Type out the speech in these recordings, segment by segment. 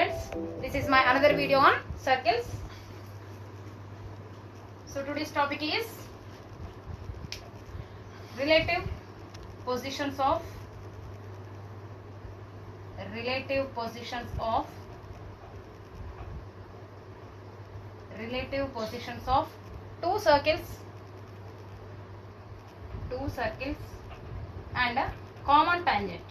students, this is my another video on circles. So today's topic is relative positions of two circles and a common tangent.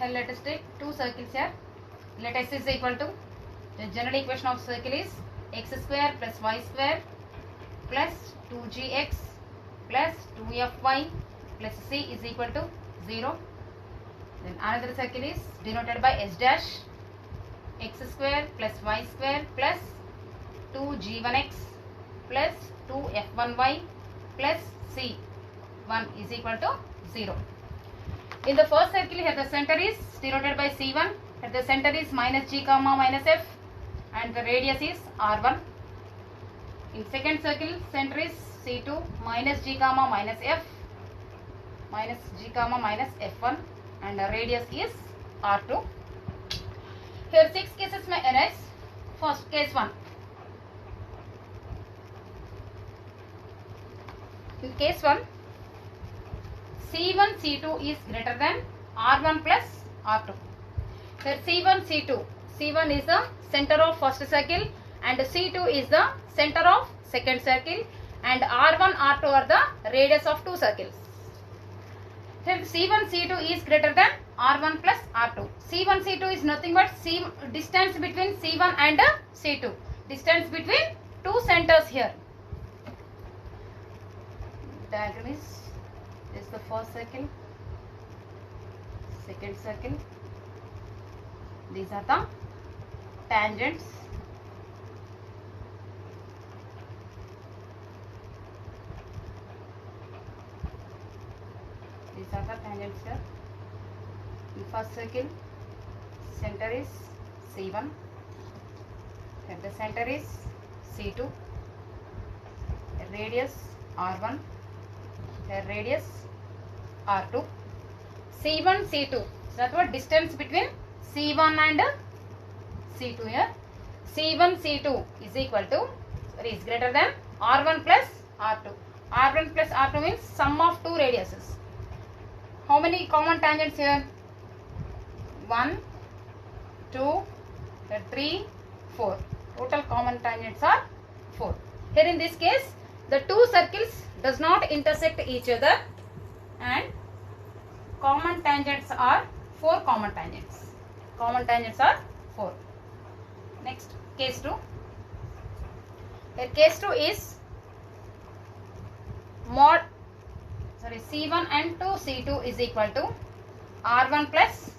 Let us take two circles here. Let S is equal to, the general equation of circle is x square plus y square plus 2gx plus 2fy plus c is equal to 0. Then another circle is denoted by s dash, x square plus y square plus 2g1x plus 2f1y plus c1 is equal to 0. In the first circle here the center is denoted by c1, at the center is minus g comma minus f and the radius is r1. In second circle center is c2 minus g comma minus f f1 and the radius is r2. Here 6 cases may arise. First case 1. In case 1, C1 C2 is greater than R1 plus R2. Here C1 C2. C1 is the center of first circle and C2 is the center of second circle and R1 R2 are the radius of two circles. Here C1 C2 is greater than R1 plus R2. C1 C2 is nothing but distance between C1 and C2. Distance between two centers here. Diagram is the first circle, second circle. These are the tangents. These are the tangents here. In first circle, center is C1, at the center is C2, radius R1, radius R2. C1 C2, that was distance between C1 and C2 here. C1 C2 is equal to, is greater than R1 plus R2. R1 plus R2 means sum of two radiuses. How many common tangents here? 1, 2, 3, 4. Total common tangents are 4. Here in this case, the two circles does not intersect each other and common tangents are 4 common tangents. Common tangents are 4. Next, case 2. Here case 2 is C1 and 2 C2 is equal to R1 plus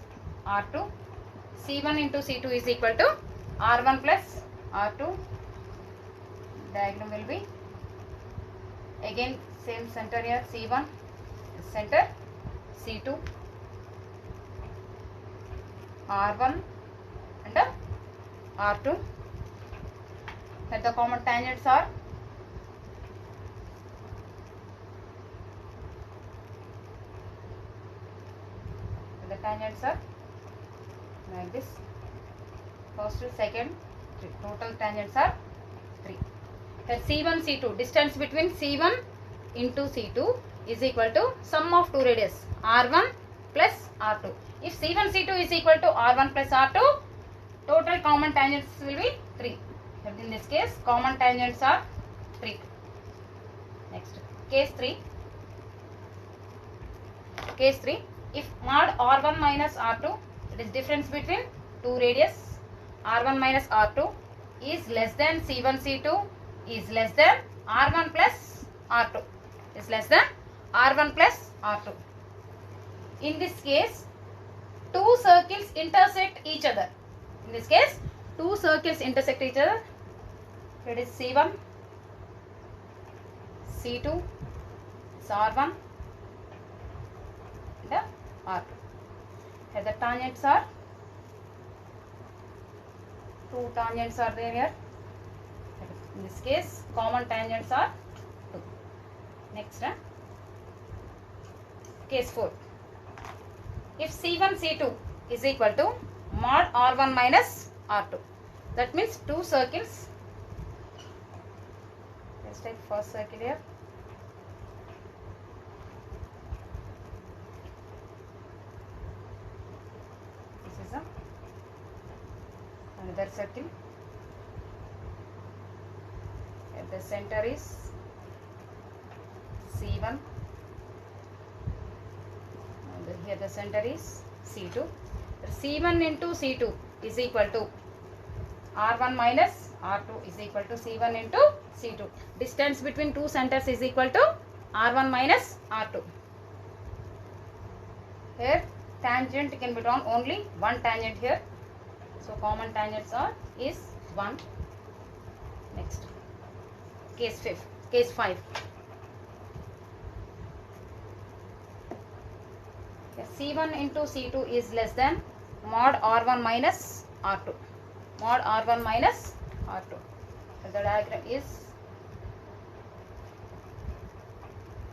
R2. C1 into C2 is equal to R1 plus R2. Diagram will be again same center here, C1 center, C2, R1 and R2. That the common tangents are like this. First to second, total tangents are 3. Here C1 C2, distance between C1 into C2 is equal to sum of two radius R1 plus R2. If C1 C2 is equal to R1 plus R2, total common tangents will be 3. But in this case, common tangents are 3. Next, case 3. Case 3. If mod R1 minus R2, it is difference between two radius R1 minus R2 is less than C1 C2 is less than R1 plus R2 is less than R1 plus R2. In this case, two circles intersect each other. In this case, two circles intersect each other. It is C1, C2, it's R1 and R2. Here the tangents are, two tangents are there here. In this case, common tangents are 2. Next, case 4. If C1, C2 is equal to mod R1 minus R2. That means two circles. Let's take first circle here. This is another circle. At the center is C1. And here the center is C2. C1 into C2 is equal to R1 minus R2 is equal to C1 into C2. Distance between two centers is equal to R1 minus R2. Here tangent can be drawn, only one tangent here. So common tangents is 1. Next, case 5. C1 into C2 is less than mod R1 minus R2. Mod R1 minus R2. So the diagram is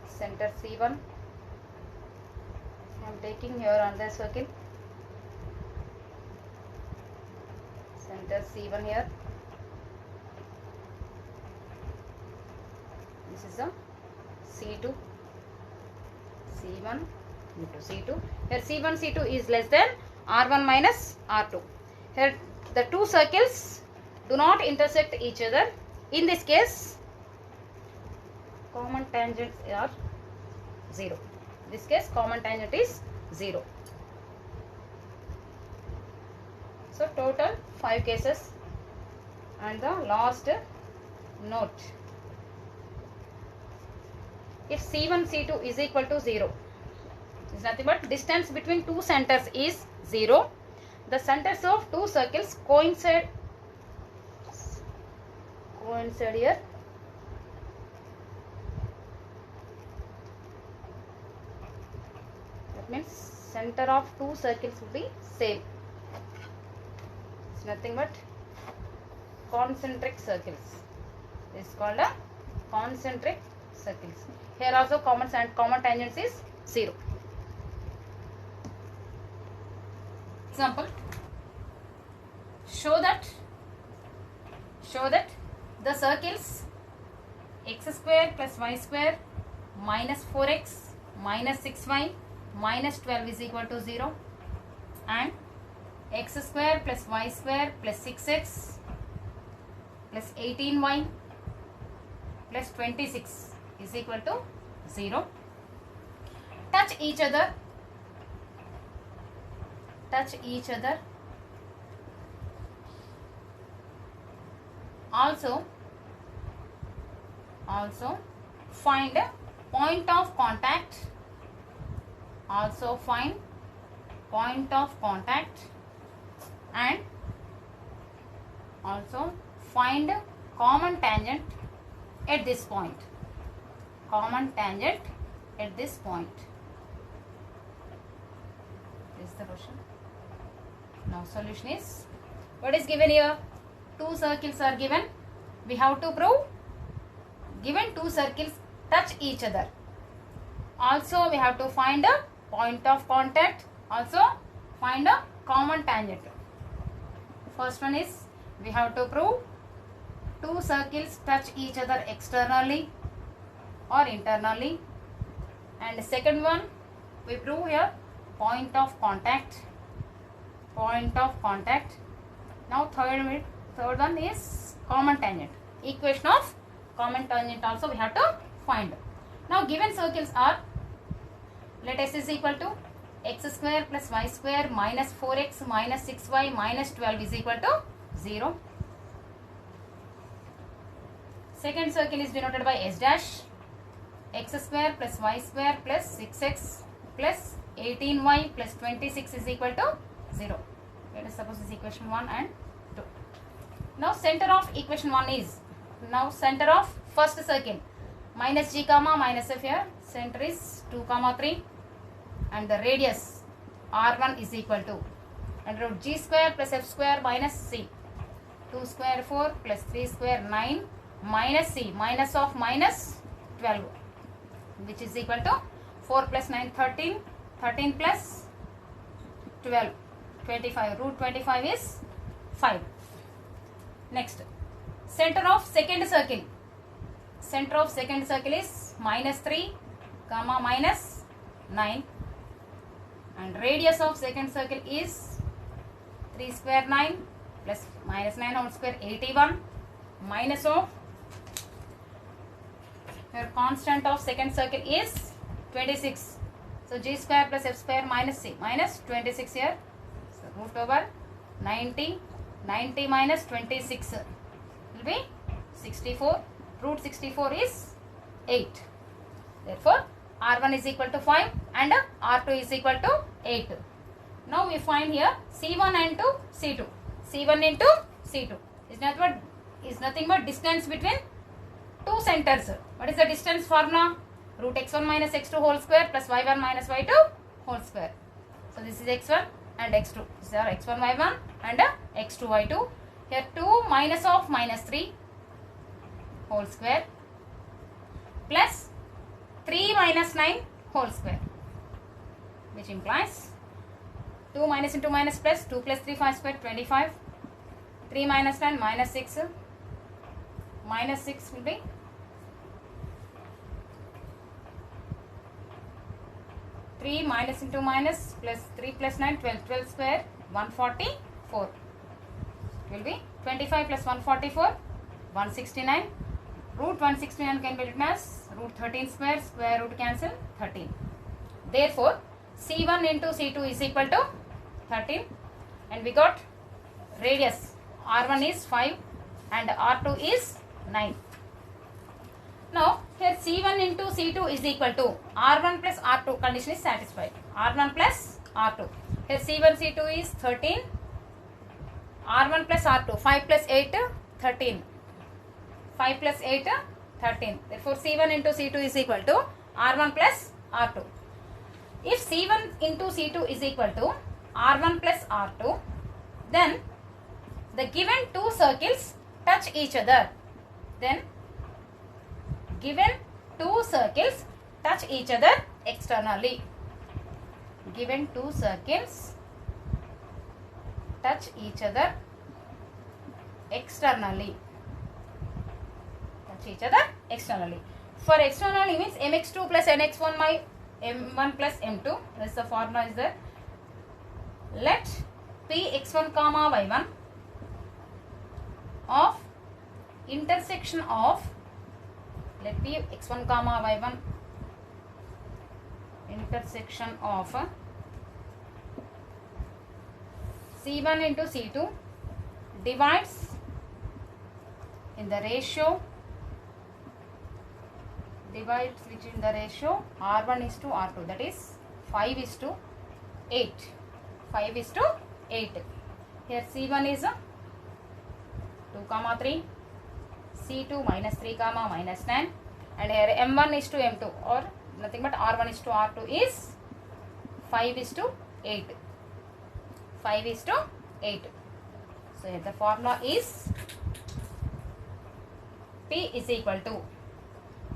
center C1. I am taking here on the circle. Center C1 here. This is a C2. C1 into C2. Here C1, C2 is less than R1 minus R2. Here the two circles do not intersect each other. In this case, common tangents are 0. In this case, common tangent is 0. So total 5 cases. And the last note. If C1, C2 is equal to 0, is nothing but distance between two centers is 0. The centers of two circles coincide here. That means center of two circles will be same. It's nothing but concentric circles. This is called a concentric circles. Here also common tangents is 0. Example, show that the circles x square plus y square minus 4x minus 6y minus 12 is equal to 0 and x square plus y square plus 6x plus 18y plus 26 is equal to 0. Touch each other. Also find point of contact. And also find common tangent at this point. This is the question. Now solution is, what is given here? Two circles are given. We have to prove given two circles touch each other. Also we have to find a point of contact. Also find a common tangent. First one is, we have to prove two circles touch each other externally or internally. And the second one, we prove here point of contact. Now third one is common tangent. Equation of common tangent also we have to find. Now given circles are, let s is equal to x square plus y square minus 4x minus 6y minus 12 is equal to 0. Second circle is denoted by s dash. X square plus y square plus 6x plus 18y plus 26 is equal to 0. Let us suppose this equation 1 and 2. Now center of equation 1 is, now center of first circle, minus g comma minus f here, center is 2 comma 3 and the radius r1 is equal to under root g square plus f square minus c, 2 square 4 plus 3 square 9 minus c, minus of minus 12. which is equal to 4 plus 9 13, 13 plus 12 25. Root 25 is 5. Next, center of second circle. Center of second circle is minus 3 comma minus 9, and radius of second circle is 3 square 9 plus minus 9 whole square 81, minus of your constant of second circle is 26. So g square plus f square minus c, minus 26 here. So root over 90, 90 minus 26 will be 64. Root 64 is 8. Therefore R1 is equal to 5 and R2 is equal to 8. Now we find here C1 into C2. C1 into C2 is nothing but distance between two centers. What is the distance formula? Root x1 minus x2 whole square plus y1 minus y2 whole square. So this is x1 and x2. These are x1 y1 and x2 y2. Here 2 minus of minus 3 whole square plus 3 minus 9 whole square, which implies 2 minus into minus plus 2 plus 3 5 square 25. 3 minus 9 minus 6. Minus 6 will be 3 minus into minus plus 3 plus 9 12. 12 square 144. It will be 25 plus 144 169. Root 169 can be written as root 13 square, square root cancel 13. Therefore C1 into C2 is equal to 13, and we got radius R1 is 5 and R2 is 9. Now here C1 into C2 is equal to R1 plus R2, condition is satisfied. R1 plus R2. Here C1 C2 is 13. R1 plus R2, 5 plus 8 13. 5 plus 8 13. Therefore C1 into C2 is equal to R1 plus R2. If C1 into C2 is equal to R1 plus R2, then the given two circles touch each other. Then given two circles touch each other externally. Given two circles touch each other externally. Touch each other externally. For externally means mx2 plus nx1 by m1 plus m2. That's the formula is there. Let p x1 comma y1 of intersection of, let p x1 comma y1 intersection of C1 into C2 divides in the ratio, divides which in the ratio R1 is to R2, that is 5 is to 8. 5 is to 8. Here C1 is 2 comma 3, C2 minus 3 comma minus 9, and here M1 is to M2, or nothing but R1 is to R2 is 5 is to 8. 5 is to 8. So here the formula is P is equal to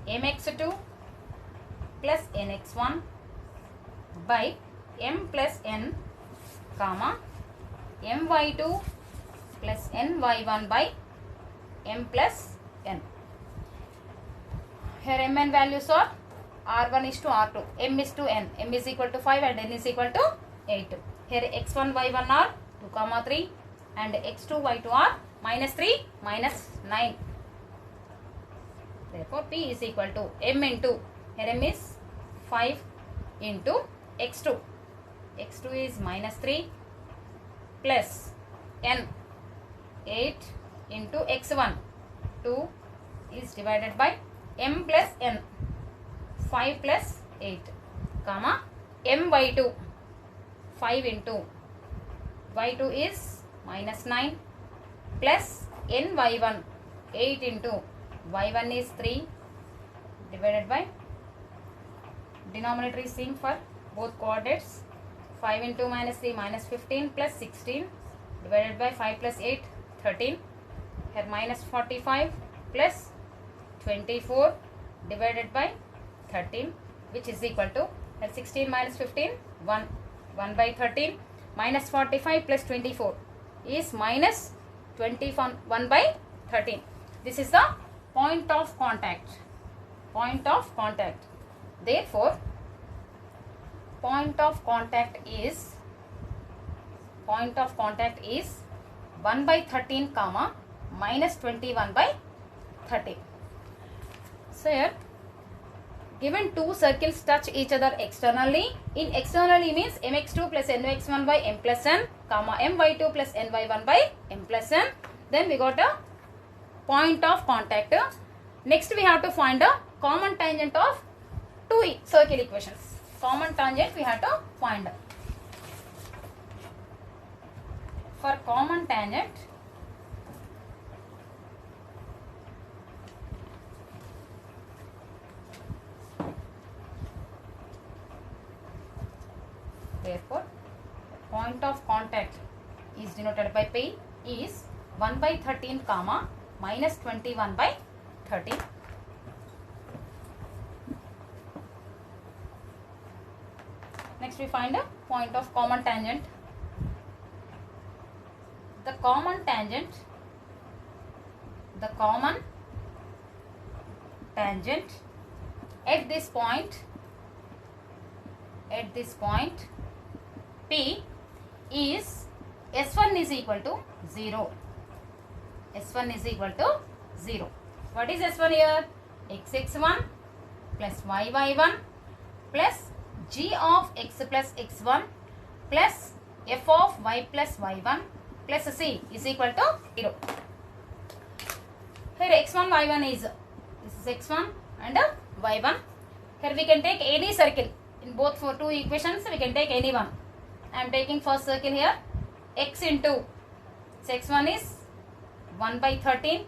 mx2 plus nx1 by m plus n comma my2 plus ny1 by m plus n. Here mn values are R1 is to R2, m is to n, m is equal to 5 and n is equal to 8. Here x1 y1 are 2 comma 3 and x2 y2 are minus 3 minus 9. Therefore P is equal to m into, here m is 5 into x2. x2 is minus 3 plus n, 8 into x1, 2 is divided by m plus n, 5 plus 8 comma m by 2, 5 into y2 is minus 9 plus n y1, 8 into y1 is 3 divided by, denominator is same for both coordinates, 5 into minus 3 minus 15 plus 16 divided by 5 plus 8 13. Here minus 45 plus 24 divided by 13, which is equal to 16 minus 15, 1. 1 by 13 minus 45 plus 24 is minus 21 by 13. This is the point of contact. Point of contact. Therefore, point of contact is 1 by 13 comma minus 21 by 13. So here given two circles touch each other externally. In externally means mx2 plus nyx1 by m plus n comma my2 plus ny1 by m plus n. Then we got a point of contact. Next we have to find a common tangent of two circle equations. Common tangent we have to find. For common tangent, therefore point of contact is denoted by P is 1 by 13 comma minus 21 by 13. Next we find a point of common tangent. The common tangent at this point P is S1 is equal to 0. S1 is equal to 0. What is S1 here? Xx1 plus yy1 plus g of x plus x1 plus f of y plus y1 plus c is equal to 0. Here x1 y1 is, this is x1 and y1. Here we can take any circle. In both for two equations we can take any one. I am taking first circle here, x into, so x1 is 1 by 13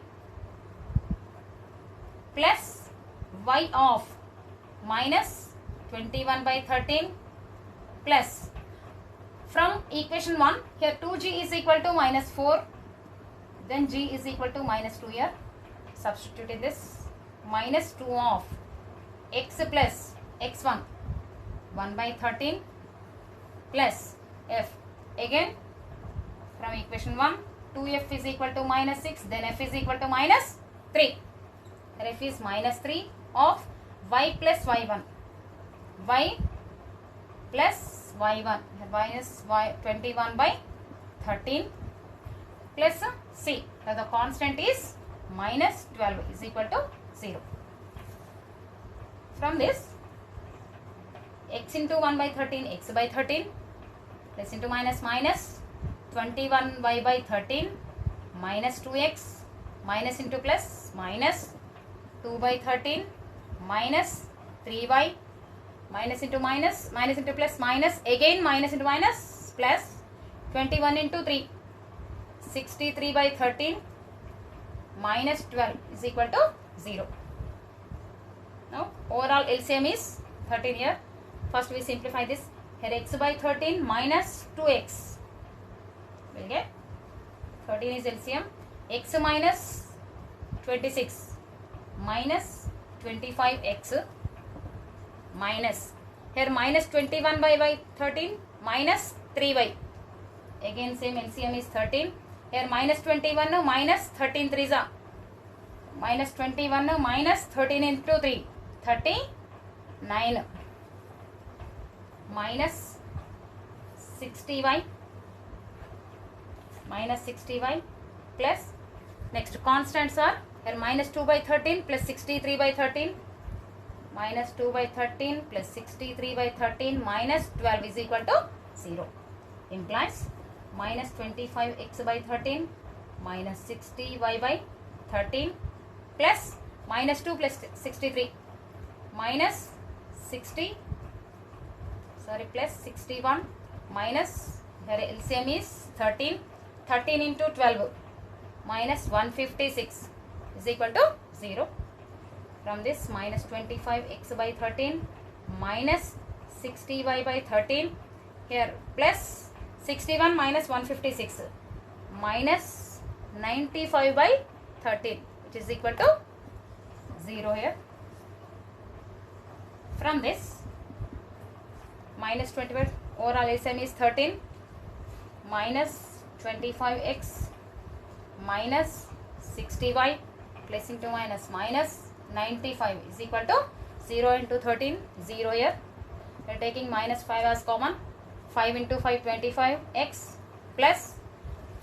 plus y of minus 21 by 13 plus, from equation 1 here 2g is equal to minus 4, then g is equal to minus 2 here. Substitute in this, minus 2 of x plus x1 1 by 13 plus f, again from equation 1 2f is equal to minus 6, then f is equal to minus 3. F is minus 3 of y plus y1, y plus y1 minus y 21 by 13 plus c, so the constant is minus 12 is equal to 0. From this x into 1 by 13 x by 13 plus into minus minus 21 y by 13 minus 2x minus into plus minus 2 by 13 minus 3y minus into minus minus into plus minus again minus into minus plus 21 into 3 63 by 13 minus 12 is equal to 0. Now overall LCM is 13 here. First we simplify this. Here x by 13 minus 2x will get 13 is LCM. X minus 26 minus 25x minus, here minus 21 by 13 minus 3y, again same LCM is 13. Here minus 21 minus 13 3s are minus 21 minus 13 into 3 39 minus 60y plus, next constants are here minus 2 by 13 plus 63 by 13 minus 2 by 13 plus 63 by 13 minus 12 is equal to 0, implies minus 25x by 13 minus 60y by 13 plus minus 2 plus 63 minus 60 plus 61 minus, here LCM is 13 into 12 minus 156 is equal to 0. From this minus 25x by 13 minus 60y by 13, here plus 61 minus 156 minus 95 by 13 which is equal to 0 here. From this, minus 25, overall LCM is 13, minus 25x minus 60y plus into minus minus 95 is equal to 0 into 13, 0 here. We are taking minus 5 as common. 5 into 5, 25x plus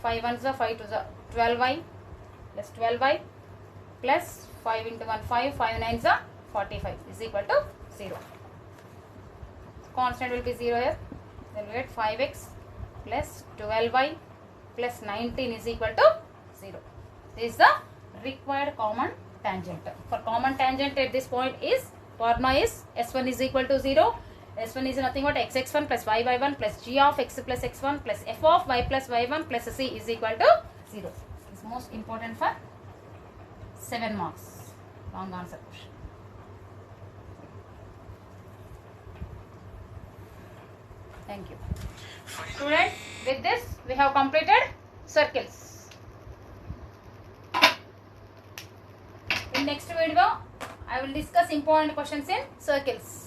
5 ones are 5 to the 12y plus 12y plus 5 into 1, 5, 5 nines are 45 is equal to 0. Constant will be 0 here. Then we get 5x plus 12y plus 19 is equal to 0. This is the required common tangent. For common tangent at this point is formula is S1 is equal to 0. S1 is nothing but xx1 plus y1 plus g of x plus x1 plus f of y plus y1 plus c is equal to 0. This is most important for 7 marks. Long answer question. Thank you. Students, with this we have completed circles. In next video, I will discuss important questions in circles.